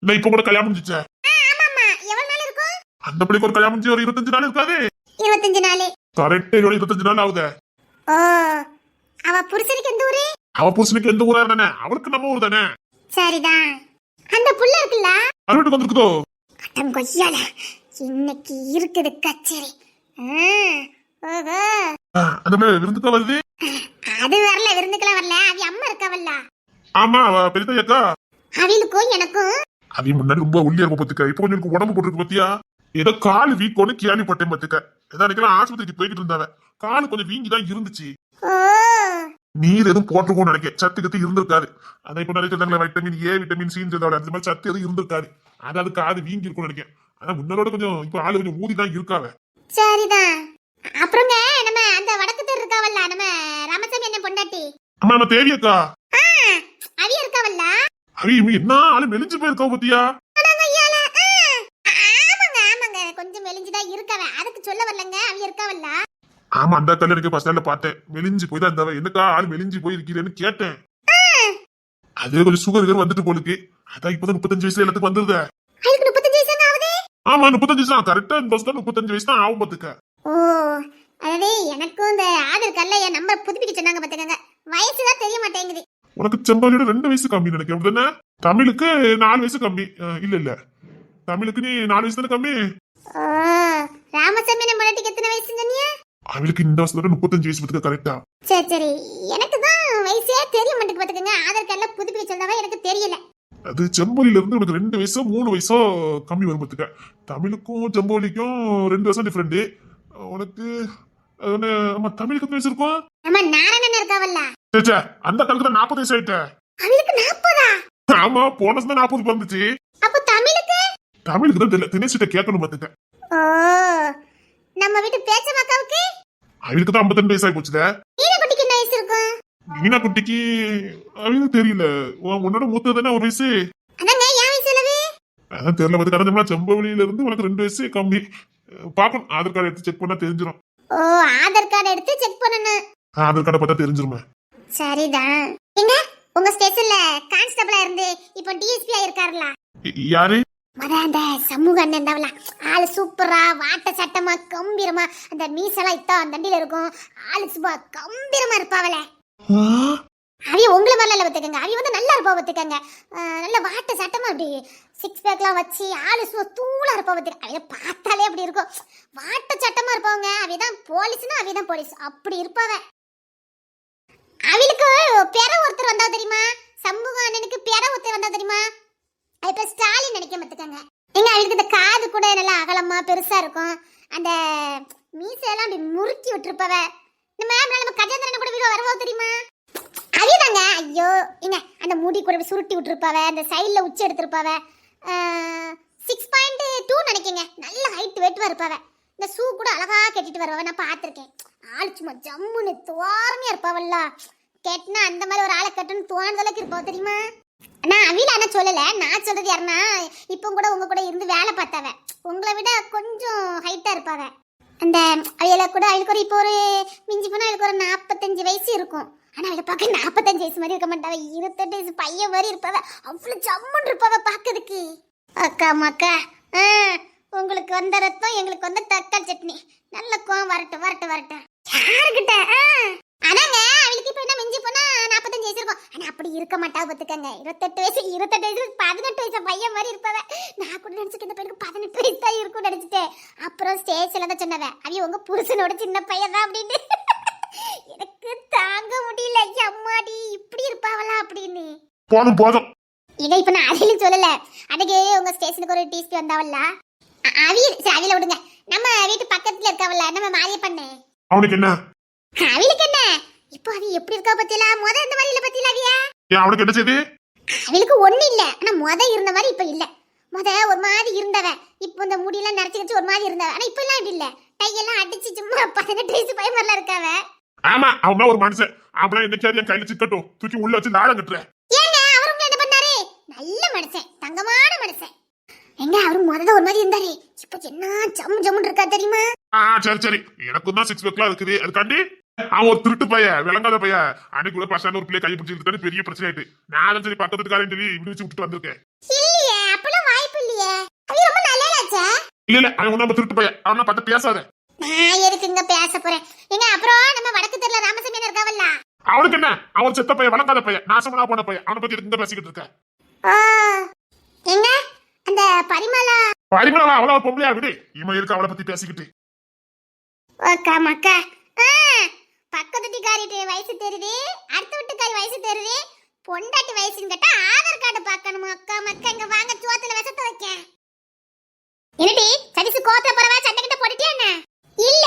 இல்ல இப்ப கூட கல்யாணம் முடிஞ்சிச்சே. ஆமாமா, எவ்வளவு நாள் இருக்கும்? அந்த பிள்ளைக்கு ஒரு கல்யாணம் முடிஞ்சு ஒரு 25 நாள் இருக்காது. 25 நாள். கரெக்டா 25 நாள் ஆகுது. ஓ, அவ புருஷனுக்கு எந்த ஊரு? அவ புருஷனுக்கு எந்த ஊரா தானே, அவளுக்கு நம்ம ஊர் தானே. சரிதான். அந்த புள்ள இருக்குல்ல, அது வீட்டுக்கு வந்திருக்குதோ. அடம் கொய்யால, இன்னைக்கு இருக்குது கச்சேரி. ஓஹோ, அந்த பிள்ளை விருந்துக்கா வருது. அது வரல, விருந்துக்கெல்லாம் வரல. அவ அம்மா இருக்கவல்ல, ஆமா அவ பெரியக்கா. அவளுக்கும் எனக்கும். அவ முன்னாடி ரொம்ப ஒல்லியா இருக்கும் பாத்துக்க, இப்போ கொஞ்சம் எனக்கு உடம்பு போட்டுருக்கு பாத்தியா. ஏதோ கால் வீக்கோன்னு கேள்விப்பட்டேன் பாத்துக்க. ஏதோ நினைக்கலாம் ஆஸ்பத்திரிக்கு போய்கிட்டு இருந்தாவ, கால் கொஞ்சம் வீங்கிதான் இருந்துச்சு. ஓ, நீர் எதுவும் போட்டிருக்கோம்னு நினைக்கிறேன், சத்து கத்து இருந்திருக்காது. அதான் இப்ப நிறைய சொல்றாங்களே வைட்டமின் ஏ விட்டமின் சி அந்த மாதிரி சத்து எதுவும் இருந்திருக்காது. அது காது வீங்கி இருக்கும்னு நினைக்கிறேன். ஆனா முன்னரோட கொஞ்சம் இப்ப ஆளு கொஞ்சம் ஊதி தான் இருக்காவ. சரிதான். அப்புறங்க நம்ம அந்த வடக்கு தெரு இருக்காவல்ல, நம்ம ராமசாமி என்ன பொண்டாட்டி. அம்மா நம்ம தேவியக்கா. அவிய இருக்காவல்ல, அவி என்ன ஆளு மெலிஞ்சு போயிருக்கா பத்தியா. ஆமாங்க ஆமாங்க, கொஞ்சம் மெலிஞ்சுதான் இருக்கவ. அதுக்கு சொல்ல வரலங்க, அவிய இருக்காவல்ல. ஆமா அந்த கல்யாணம் பஸ் ஸ்டாண்ட்ல பார்த்தேன், மெலிஞ்சு போய் தான் இருந்தவ. என்னக்கா ஆளு மெலிஞ்சு போயிருக்கீன்னு கேட்டேன். அது கொஞ்சம் சுகர் வந்துட்டு போலுக்கு. அதான் இப்பதான் 35 வயசுல எல்லாத்துக்கும் வந்துருத. அதுக்கு 35 வயசு ஆகுது. ஆமா 35 தான் கரெக்டா. இந்த வருஷம் 35 வயசு தான் ஆகும் பாத்துக்க. ஓ, அதாவது எனக்கும் இந்த ஆதார் கார்டுல என் நம்பர் புதுப்பிக்க சொன்னாங்க பாத்துக்கங்க. வயசுதான் தெரிய மாட்டேங்குது. உனக்கு செம்பாலியோட 2 வயசு கம்மி நினைக்கிறேன் அப்படிதானே. தமிழுக்கு 4 வயசு கம்மி. இல்ல இல்ல, தமிழுக்கு நீ 4 வயசு தானே கம்மி. ஓ, ராமசாமி நம்ம பொண்டாட்டிக்கு எத்தனை வயசு சொன்னீங்க? அவளுக்கு இந்த வருஷத்தோட 35 வயசு பத்துக்க கரெக்டா. சரி சரி, எனக்கு தான் வயசே தெரிய மாட்டேங்குது பாத்துக்கங்க. ஆதார் கார்டுல புதுப்பிக்க சொன்னவ எனக்கு தெரியல. அது செம்பொலியில இருந்து உனக்கு 2 வயசோ 3 வயசோ கம்மி வரும் பாத்துக்க. தமிழுக்கும் செம்பொலிக்கும் 2 வருஷம் டிஃபரெண்ட். உனக்கு ஆமா தமிழுக்கு எத்தனை வயசு இருக்கும்? நம்ம நாராயணன் இருக்காவல்ல, சேச்சா அந்த காலத்துல 40 வயசு ஆயிட்ட. அவளுக்கு 40. ஆமா போன வருஷம் 40 பிறந்துச்சு. அப்ப தமிழுக்கு? தமிழுக்கு தான் தெரியல, தினேஷ்கிட்ட கேட்கணும் பாத்துக்க. ஓ, நம்ம வீட்டு பேச்ச மக்காவுக்கு? அவளுக்கு தான் 52 வயசு ஆகி போச்சுல. மீனா குட்டிக்கு என்ன வயசு இருக்கும்? மீனா குட்டிக்கு அவளுக்கு தெரியல. உன்னோட மூத்தது தானே ஒரு வயசு. அதாங்க என் வயசு அளவு. அதான் தெரியல பாத்து. கடந்தோம்னா செம்பொலியில இருந்து உனக்கு 2 வயசு கம்மி. பாக்கணும், ஆதார் கார்டு எடுத்து செக் பண்ணா தெரிஞ்சிடும். ஓ, ஆதார் கார்டு எடுத்து செக் பண்ணணும். ஆதார் கார்டை பார்த்தா தெரிஞ்சிருமா. சரிதான். எங்க உங்க ஸ்டேஷன்ல கான்ஸ்டபிளா இருந்து இப்போ டிஎஸ்பி ஆயிருக்காருல, யாரு? அந்த சமூக அண்ணன் இருந்தாவல, ஆளு சூப்பரா வாட்ட சட்டமா கம்பீரமா, அந்த மீசெல்லாம் இத்தா தண்டில இருக்கும். ஆளு சும்மா கம்பீரமா இருப்பாவல. அவிய உங்களை மாதிரில பார்த்துக்கங்க, அவிய வந்து நல்லா இருப்பா பார்த்துக்கங்க. நல்ல வாட்ட சட்டமா அப்படி 6 பேக்லாம் வச்சு ஆளு சும்மா தூளா இருப்பா பார்த்துக்க. அவைய பார்த்தாலே அப்படி இருக்கும், வாட்ட சட்டமா இருப்பாங்க. அவையதான் போலீஸ்னா அவையதான் போலீஸ், அப்படி இருப்பாவ. அவளுக்கு பேர ஒருத்தர் வந்தா தெரியுமா? சமூக அண்ணனுக்கு பேர ஒருத்தர் வந்தா தெரியுமா? இப்ப ஸ்டாலின் நினைக்க பார்த்துக்கங்க. எங்க அவளுக்கு இந்த காது கூட நல்லா அகலமா பெருசா இருக்கும். அந்த மீசையெல்லாம் அப்படி முறுக்கி விட்டுருப்பவ. இந்த மேம் நம்ம கஜேந்திரன் கூட வீடியோ வரவோ தெரியுமா? அதுதாங்க. ஐயோ இங்க அந்த முடி கூட சுருட்டி விட்டுருப்பாவ, அந்த சைட்ல உச்சி எடுத்திருப்பாவ. 6.2 நினைக்கங்க. நல்ல ஹைட் வெயிட்டா இருப்பாவ. இந்த ஷூ கூட அழகா கட்டிட்டு வரவ நான் பார்த்திருக்கேன். ஆளு சும்மா ஜம்முன்னு தோரமையா இருப்பாவல்ல. கேட்டனா அந்த மாதிரி ஒரு ஆளை கட்டணும்னு தோணுற அளவுக்கு இருப்பா தெரியுமா? நான் அவில என்ன சொல்லல, நான் சொல்றது யாருன்னா இப்போ கூட உங்க கூட இருந்து வேலை பார்த்தாவ. உங்களை விட கொஞ்சம் ஹைட்டா இருப்பாவ. அந்த அவையில கூட அவளுக்கு ஒரு இப்போ ஒரு மிஞ்சி போனா அவளுக்கு ஒரு 45 வயசு இருக்கும். ஆனா அவளை பார்க்க 45 வயசு மாதிரி இருக்க மாட்டாவ, 28 வயசு பையன் மாதிரி இருப்பாவ. அவ்வளவு ஜம்முன்னு இருப்பாவ பார்க்கறதுக்கு. அக்கா மக்கா, உங்களுக்கு வந்த ரத்தம் எங்களுக்கு வந்த தக்காளி சட்னி. நல்ல கோவம் வரட்டும் வரட்டும் வரட்டும். யாருக்கிட்ட? ஆனாங்க அவளுக்கு இப்ப என்ன மிஞ்சி போனா 45 வயசு இருக்கும். ஆனா அப்படி இருக்க மாட்டா பாத்துக்கங்க. 28 வயசு 18 வயசு பையன் மாதிரி இருப்பாவ. நான் கூட நினைச்சுக்க இந்த பையனுக்கு 18 வயசு தான் இருக்கும் நினைச்சிட்டேன். அப்புறம் ஸ்டேஜ்ல தான் சொன்னவ அவிய உங்க புருஷனோட சின்ன பையன் தான் அப்படின்னு. எனக்கு தாங்க முடியல. அம்மாடி இப்படி இருப்பாவளா அப்படின்னு. போதும் போதும். இதை இப்ப நான் அதையில சொல்லல. அன்னைக்கு உங்க ஸ்டேஷனுக்கு ஒரு டிஎஸ்பி வந்தாவல்ல, அவியில விடுங்க. நம்ம வீட்டு பக்கத்துல இருக்கவல்ல நம்ம மாரிய பண்ணு. அவனுக்கு என்ன? அவளுக்கு என்ன இப்போ அவ எப்படி இருக்கா பத்தியா? முத இந்த மாதிரி இல்ல பத்தியா அவியா? அவனுக்கு என்ன செய்து? அவளுக்கு ஒண்ணு இல்ல. ஆனா முத இருந்த மாதிரி இப்ப இல்ல. முத ஒரு மாதிரி இருந்தவ, இப்போ இந்த முடியெல்லாம் நரைச்சு வச்சு ஒரு மாதிரி இருந்தவ. ஆனா இப்ப எல்லாம் இப்படி இல்ல. டையெல்லாம் அடிச்சு சும்மா 18 வயசு பையன் மாதிரிலாம் இருக்காவ. ஆமா அவன் ஒரு மனுஷன். அவன் என்னைக்காவது என் கையில சிக்கட்டும் தூக்கி உள்ள வச்சு லாடம் கட்டுறேன். ஏங்க அவரும் என்ன பண்ணாரு? நல்ல மனுஷன், தங்கமான மனுஷன். எங்க அவரு முதல்ல ஒரு மாதிரி இருந்தாரு, இப்ப என்ன ஜம்மு ஜம்முன்னு இருக்கா தெரியுமா? சரி சரி, எனக்கும் தான் 6 பேக்லாம் இருக்குது. அதுக்காண்டி அவன் ஒரு திருட்டு பையன், விளங்காத பையன். அன்னைக்கு கூட பசங்க ஒரு பிள்ளை கை பிடிச்சிருக்காரு, பெரிய பிரச்சனை ஆயிட்டு. நான் சரி பக்கத்துக்காரன் சொல்லி இப்படி வச்சு விட்டுட்டு வந்திருக்கேன். இல்லையே அப்பெல்லாம் இல்ல அவன் நம்ம திருட்டு பையன், அவனை பார்த்து பேசாத. நான் எதுக்குங்க பேச போறேன்? எங்க அப்புறம் நம்ம வடக்கு தெருல ராமசாமி இருக்காவல்ல, அவனுக்கு என்ன? அவன் செத்த பையன், வளர்க்காத பையன், நாசமனா போன பையன். அவனை பத்தி எதுக்கு பேசிக்கிட்டு இருக்க? எங்க அந்த பரிமளா பரிமளா அவ்வளவு பொம்பளையா? விடு, இவன் இருக்கு அவளை பத்தி பேசிக்கிட்டு. அக்கா மக்கா, பக்கத்து வீட்டுக்காரிட்டு வயசு தெரியுது, அடுத்த வீட்டுக்காரி வயசு தெரியுது, பொண்டாட்டி வயசுன்னு கேட்டா ஆதார் கார்டு பார்க்கணுமா? அக்கா மக்கா, இங்க வாங்க சோத்துல விஷத்தை வைக்க. என்னடி சதிசு கோத்துல பரவா சண்டை கிட்ட போட்டுட்டியா என்ன? இல்ல,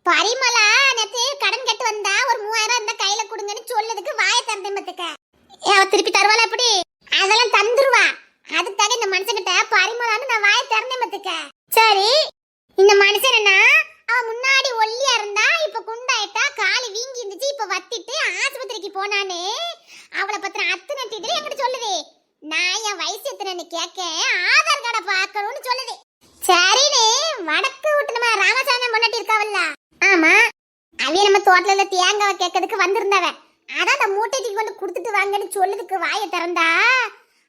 பரிமளா நேத்து கடன் கட்டு வந்தா ஒரு 3000 இருந்தா கையில கொடுங்கன்னு சொல்லதுக்கு வாயை திறந்தேன் மத்துக்க. அவ திருப்பி தருவாளா? அப்படி அதெல்லாம் தந்துருவா. அதுக்காக இந்த மனுஷன்கிட்ட பரிமளான்னு நான் வாயை திறந்தேன் மத்துக்க. சரி, இந்த மனுஷன் என்ன, அவ முன்னாடி ஒல்லியா இருந்தா இப்ப குண்டாயிட்டா, காலி வீங்கி இருந்துச்சு, இப்ப வத்திட்டு ஆஸ்பத்திரிக்கு போனானே, அவளை பத்தின அத்தனை டீட்டெயில் என்கிட்ட சொல்லுது. நான் என் வயசு எத்தனைன்னு கேட்க ஆதார் கார்டை பார்க்கணும்னு சொல்லுது. சரின்னு வடக்கு விட்டு நம்ம ராமசாமி முன்னாடி இருக்காவல்ல, ஆமா, அவைய நம்ம தோட்டல தேங்காவை கேட்கறதுக்கு வந்திருந்தவ. அதான் அந்த மூட்டைக்கு கொண்டு கொடுத்துட்டு வாங்கன்னு சொல்லுதுக்கு வாயை திறந்தா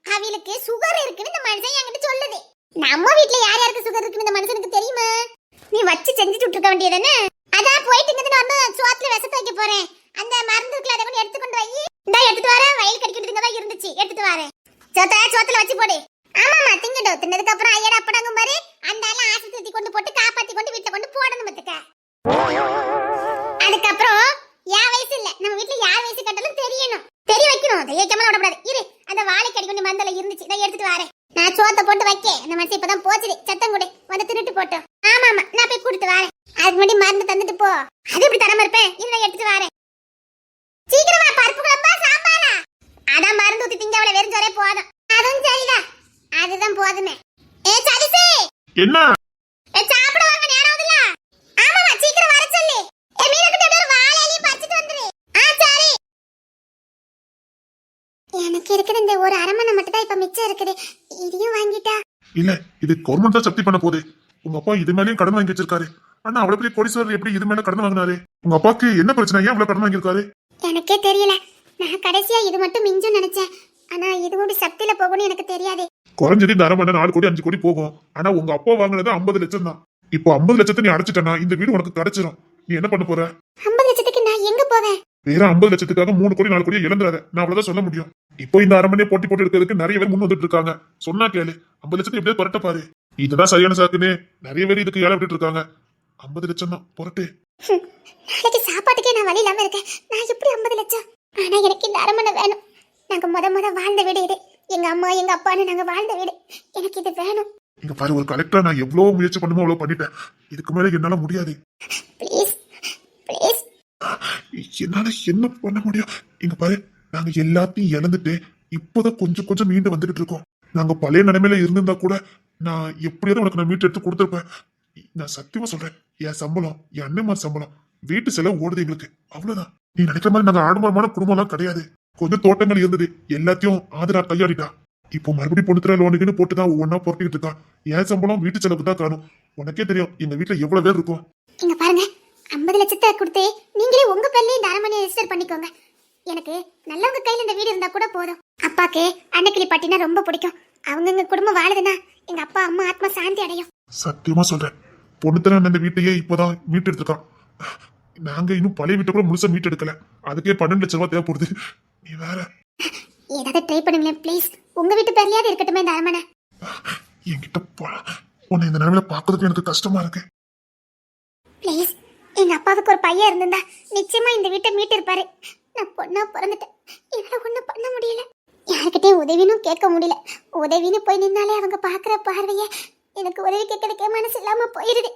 அவளுக்கு சுகர் இருக்குன்னு இந்த மனுஷன் என்கிட்ட சொல்லுது. நம்ம வீட்ல யார் யாருக்கு சுகர் இருக்குன்னு இந்த மனுஷனுக்கு தெரியுமா? நீ வச்சு செஞ்சுட்டு இருக்க வேண்டியதானே? அதான் போயிட்டு இங்க வந்து சோத்துல விஷத்தை வைக்க போறேன். அந்த மருந்து இருக்குல, அதை கொண்டு எடுத்து கொண்டு வை. இந்தா எடுத்துட்டு வரேன். வயல் கடிக்கிட்டு தான் இருந்துச்சு, எடுத்துட்டு வரேன். சோத்துல வச்சு போடு. ஆமாமா, திங்கட்டும். தின்னதுக்கு அப்புறம் ஐயட அப்படாங்க பாரு, அந்த எல்லாம் ஆஸ்பத்திரி கொண்டு போட்டு காப்பாத்தி கொண்டு வீட்டுல கொண்டு போடணும் பத்துக்க. அதுக்கப்புறம் என் வயசு இல்ல, நம்ம வீட்டுல யார் வயசு கட்டாலும் தெரியணும், தெரிய வைக்கணும். தையக்கமா விடக்கூடாது. இரு, அந்த வாழை கடி கொண்டு மந்தல இருந்துச்சு, இதை எடுத்துட்டு வரேன். நான் சோத்தை போட்டு வைக்க, அந்த மனுஷன் இப்பதான் போச்சுது. சத்தம் கொடு, வந்து திருட்டு போட்டோம். ஆமாமா, நான் போய் கூட்டிட்டு வரேன். அதுக்கு முன்னாடி மருந்து தந்துட்டு போ. அது இப்படி தராம இருப்பேன். இரு, நான் எடுத்துட்டு வரேன். சீக்கிரமா. பருப்பு குழம்பா சாம்பாரா? அதான் மருந்து ஊத்தி திங்க அவளை வெறுஞ்சோரே போதும். அதுவும் சரிதான், அதுதான் போதுமே. ஏ சரிசே, என்ன? சாப்பிட வாங்க, நேரம் ஆகுதுல. ஆமாமா, சீக்கிரம் வர சொல்லு. ஏ மீனக்கிட்ட அப்படியே ஒரு வாழை இலையை பறிச்சிட்டு வந்துரு. சரி. எனக்கு இருக்கிற இந்த ஒரு அரமனை மட்டும் தான் இப்ப மிச்சம் இருக்குது. இதையும் வாங்கிட்டா? இல்ல, இது கவர்மெண்ட் தான் சப்தி பண்ண போகுது. உங்க அப்பா இது மேலயும் கடன் வாங்கி வச்சிருக்காரு. ஆனா அவ்வளவு பெரிய கோடீஸ்வரர் எப்படி இது மேல கடன் வாங்கினாரு? உங்க அப்பாக்கு என்ன பிரச்சனை? ஏன் அவ்வளவு கடன் வாங்கியிருக்காரு? எனக்கே தெரியல. நான் கடைசியா இது மட்டும் மிஞ்சும் நினைச்சேன். ஆனா இது கூட சக்தியில போகணும்னு எனக்கு தெரியாது. குறைஞ்சது இந்த அரமனை 4 கோடி 5 கோடி போகும். ஆனா உங்க அப்பா வாங்கினது 50 லட்சம் தான். இப்போ 50 லட்சத்தை நீ அடைச்சிட்டனா இந்த வீடு உனக்கு கிடைச்சிரும். நீ என்ன பண்ண போற? 50 லட்சத்துக்கு நான் எங்க போவேன்? வேற 50 லட்சத்துக்காக 3 கோடி 4 கோடி இழந்துறாத. நான் அவ்வளவுதான் சொல்ல முடியும். இப்போ இந்த அரமனையை போட்டி போட்டு எடுக்கிறதுக்கு நிறைய பேர் முன் வந்துட்டு இருக்காங்க. சொன்னா கேளு, 50 லட்சத்தை எப்படியே புரட்ட பாரு. இதுதான் சரியான சாக்குன்னு நிறைய பேர் இதுக்கு ஏழை விட்டுட்டு இருக்காங்க. 50 லட்சம் தான் புரட்டு. நாளைக்கு சாப்பாட்டுக்கே நான் வழி இல்லாம இருக்கேன். நான் எப்படி 50 லட்சம்? ஆனா எனக்கு இந்த அரமனை வேணும். நாங்க முத வாழ்ந்த வீடு இது. எங்க அம்மா எங்க அப்பான்னு நாங்க வாழ்ந்த வீடு. எனக்கு இது வேணும். இங்க பாரு, ஒரு கலெக்டரா நான் எவ்வளவு முயற்சி பண்ணுமோ அவ்வளவு பண்ணிட்டேன். இதுக்கு மேல என்னால முடியாது. Please please. என்னால என்ன பண்ண முடியும்? இங்க பாரு, நாங்க எல்லாத்தையும் இழந்துட்டு இப்போதான் கொஞ்சம் கொஞ்சம் மீண்டு வந்துட்டு இருக்கோம். நாங்க பழைய நிலைமையில இருந்திருந்தா கூட நான் எப்படியாவது உனக்கு நான் மீட்டு எடுத்து கொடுத்துருப்பேன். நான் சத்தியமா சொல்றேன், என் சம்பளம், என் அண்ணன்மார் சம்பளம், வீட்டு செலவு ஓடுது எங்களுக்கு. அவ்வளவுதான். நீ நினைக்கிற மாதிரி நாங்க ஆடம்பரமான குடும்பம் எல்லாம் கிடையாது. கொஞ்சம் தோட்டங்கள் இருந்தது, எல்லாத்தையும் ஆதரா கையாடிட்டா. இப்போ மறுபடியும் பொண்ணுத்துல லோனுக்குன்னு போட்டுதான் ஒவ்வொன்னா புரட்டிக்கிட்டு இருக்கான். என் சம்பளம் வீட்டு செலவுக்கு தான் காணும். உனக்கே தெரியும் எங்க வீட்டுல எவ்வளவு பேர் இருக்கும். இங்க பாருங்க, 50 லட்சத்தை கொடுத்து நீங்களே உங்க பேர்லயே இந்த அரமனையை ரெஜிஸ்டர் பண்ணிக்கோங்க. எனக்கு நல்லவங்க கையில இந்த வீடு இருந்தா கூட போதும். அப்பாக்கு அன்னைக்கிளி பாட்டினா ரொம்ப பிடிக்கும். அவங்க குடும்பம் வாழுதுன்னா எங்க அப்பா அம்மா ஆத்மா சாந்தி அடையும். சத்தியமா சொல்றேன், பொண்ணுத்தன அந்த வீட்டையே இப்பதான் மீட்டு எடுத்திருக்கான். நாங்க இன்னும் பழைய வீட்டை கூட முழுசா மீட்டு எடுக்கல. அதுக்கே 12 லட்சம் ரூபாய் தேவைப்படுது. நீ வேற ஏதாவது ட்ரை பண்ணுங்களேன் ப்ளீஸ். உங்க வீட்டு பேர்லயாவது இருக்கட்டுமே இந்த அரமனை. என்கிட்ட உன்னை இந்த நிலைமையில பாக்குறதுக்கு எனக்கு கஷ்டமா இருக்கு. ப்ளீஸ், எங்க அப்பாவுக்கு ஒரு பையன் இருந்திருந்தா நிச்சயமா இந்த வீட்டை மீட்டு இருப்பாரு. நான் பொண்ணா பிறந்துட்டேன், என்னால ஒண்ணும் பண்ண முடியல. யாருக்கிட்டையும் உதவினும் கேட்க முடியல. உதவின்னு போய் நின்னாலே அவங்க பாக்குற பார்வைய எனக்கு உதவி கேட்கறதுக்கே மனசு இல்லாம போயிருது.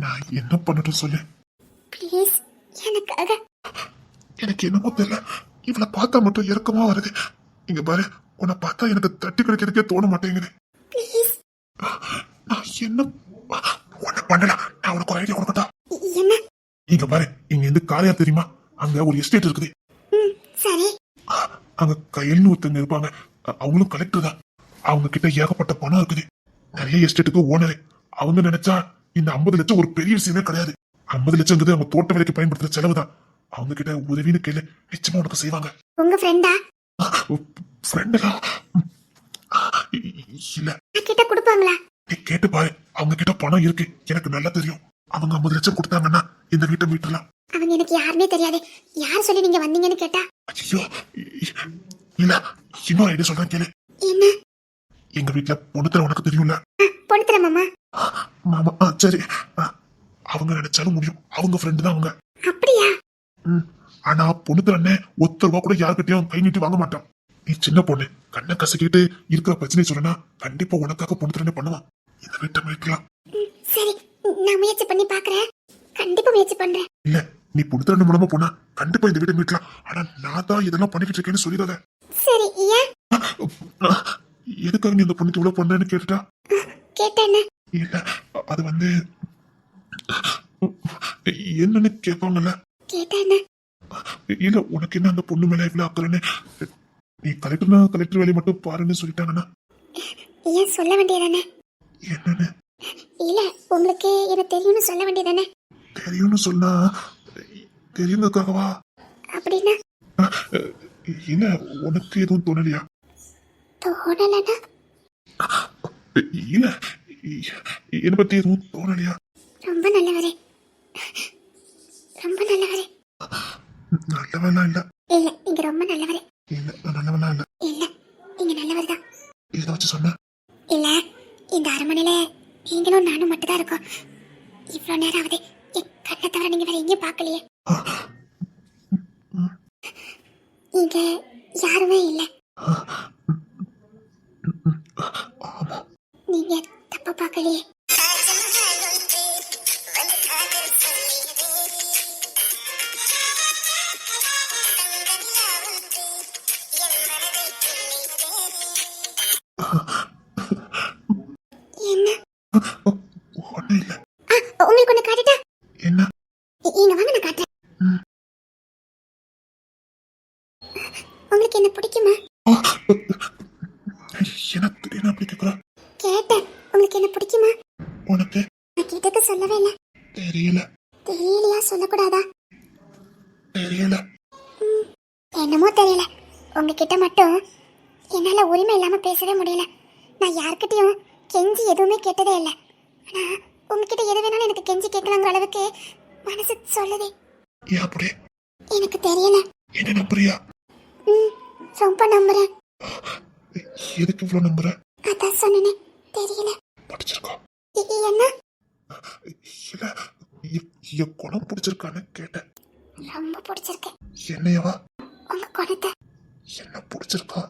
நான் என்ன பண்ணட்டும் சொல்லு. ப்ளீஸ், எனக்காக. எனக்கு என்னமோ தெரியல, இவளை பார்த்தா மட்டும் இறக்கமா வருது. இங்க பாரு, உன்னை பார்த்தா எனக்கு தட்டி கிடைக்கிறதுக்கே தோண மாட்டேங்குது. ப்ளீஸ். நான் என்ன ஒண்ணு பண்ணல. நான் உனக்கு ஒரு ஐடியா கொடுக்கட்டா? என்ன? இங்க பாரு, இங்க இருந்து காலையா தெரியுமா? அங்க ஒரு எஸ்டேட் இருக்குது. சரி. அங்க கையல்னு ஒருத்தங்க இருப்பாங்க. அவங்களும் கலெக்டர் தான். அவங்க கிட்ட ஏகப்பட்ட பணம் இருக்குது. நிறைய எஸ்டேட்டுக்கு ஓனரு. அவங்க நினைச்சா இந்த 50 லட்சம் ஒரு பெரிய விஷயமே கிடையாது. 50 லட்சம்ங்கிறது அவங்க தோட்ட வேலைக்கு பயன்படுத்துற செலவு தான். அவங்க கிட்ட உதவின்னு கேளு, நிச்சயமா உனக்கு செய்வாங்க. உங்க ஃப்ரெண்டா? ஃப்ரெண்டா? இல்ல. கிட்ட கொடுப்பாங்களா? நீ கேட்டு பாரு, அவங்க கிட்ட பணம் இருக்கு, எனக்கு நல்லா தெரியும். அவங்க 50 லட்சம் கொடுத்தாங்கன்னா இந்த வீட்டை மீட்டலாம். அவங்க எனக்கு யாருமே தெரியாது. யார் சொல்லி நீங்க வந்தீங்கன்னு கேட்டா? ஐயோ, இல்ல, இன்னொரு ஐடியா சொல்றேன் கேளு. என்ன? எங்க வீட்டுல பொண்ணுத்தர உனக்கு தெரியும்ல? பொண்ணுத்தர மாமா? மாமா, சரி. அவங்க நினைச்சாலும் முடியும், அவங்க ஃப்ரெண்டு தான் அவங்க. அப்படியா? ஆனா பொண்ணுத்தர அண்ணன் ஒத்த ரூபா கூட யாருக்கிட்டையும் கை நீட்டி வாங்க மாட்டான். நீ சின்ன பொண்ணு, கண்ணை கசக்கிட்டு இருக்கிற பிரச்சனை சொன்னா கண்டிப்பா உனக்காக பொண்ணுத்தர பண்ணுவான். இந்த வீட்டை மீட்கலாம். சரி, நான் முயற்சி பண்ணி பாக்குறேன். கண்டிப்பா முயற்சி பண்றேன். இல்ல, நீ பொண்ணுத்தர மூலமா போனா கண்டிப்பா இந்த வீட்டை மீட்கலாம். ஆனா நான் தான் இதெல்லாம் பண்ணிக்கிட்டு இருக்கேன்னு சொல்லிடாத. சரி, ஏன்? எதுக்காக நீ இந்த பொண்ணுக்கு இவ்வளவு பண்ணேன்னு கேட்டுட்டா? கேட்டேன். இல்ல, அது வந்து என்னன்னு கேட்பாங்கல்ல. கேட்டேன். இல்ல, உனக்கு என்ன அந்த பொண்ணு மேல இவ்வளவு அக்கறைன்னு? நீ கலெக்டர்னா கலெக்டர் வேலையை மட்டும் பாருன்னு சொல்லிட்டாங்கன்னா ஏன் சொல்ல வேண்டியதானே? என்னன்னு? இல்ல, உங்களுக்கு எனக்கு தெரியும்னு சொல்ல வேண்டியதானே? தெரியும்னு சொன்னா தெரியுங்கிறதுக்காகவா? அப்படின்னா? இல்ல, உனக்கு எதுவும் தோணலையா? தோணலனா? இல்ல, என்னை பத்தி எதுவும் தோணலையா? ரொம்ப நல்லவரே, ரொம்ப நல்லவரே. நல்லவனா இல்ல. இல்ல, நீங்க ரொம்ப நல்லவரே. இல்ல, நான் நல்லவனா இல்ல. இல்ல, நீங்க நல்லவர் தான். இதை வச்சு சொன்ன? இல்ல, இந்த அரண்மனையில நீங்களும் நானும் மட்டும் தான் இருக்கோம். இவ்வளவு நேரம் ஆகுது, என் கண்ணை தவிர நீங்க வேற எங்கேயும் பார்க்கலையே. இங்க யாருமே இல்ல. நீங்க தப்பா பார்க்கலையே. என்ன? ஒண்ணும் இல்ல. உங்களுக்கு ஒண்ணு காட்டுட்டா? என்ன? இங்க வாங்க, நான் காட்டுறேன். உங்களுக்கு என்ன பிடிக்குமா? என்ன திடீர்னு அப்படி கேக்குறா? கேட்டேன், உங்களுக்கு என்ன பிடிக்குமா? உனக்கு நான் கேட்டது சொல்லவே இல்ல. தெரியல. தெரியலையா? சொல்லக்கூடாதா? தெரியல. என்னமோ தெரியல, உங்ககிட்ட மட்டும் என்னால உரிமை இல்லாம பேசவே முடியல. நான் யார்கிட்டயும் கெஞ்சி எதுவுமே கேட்டதே இல்லை. ஆனா உங்ககிட்ட எது வேணாலும் எனக்கு கெஞ்சி கேட்கலாங்கிற அளவுக்கு மனசு சொல்லுதே. ஏன் அப்படி? எனக்கு தெரியல. என்ன நம்புறியா? ரொம்ப நம்புறேன். எதுக்கு இவ்வளவு நம்புற? அதான் சொன்னேனே, தெரியல. படிச்சிருக்கா? என்ன? இல்ல, என் குணம் பிடிச்சிருக்கான்னு கேட்டேன். ரொம்ப பிடிச்சிருக்கு. என்னையவா? உங்க குணத்தை. என்ன பிடிச்சிருக்கா?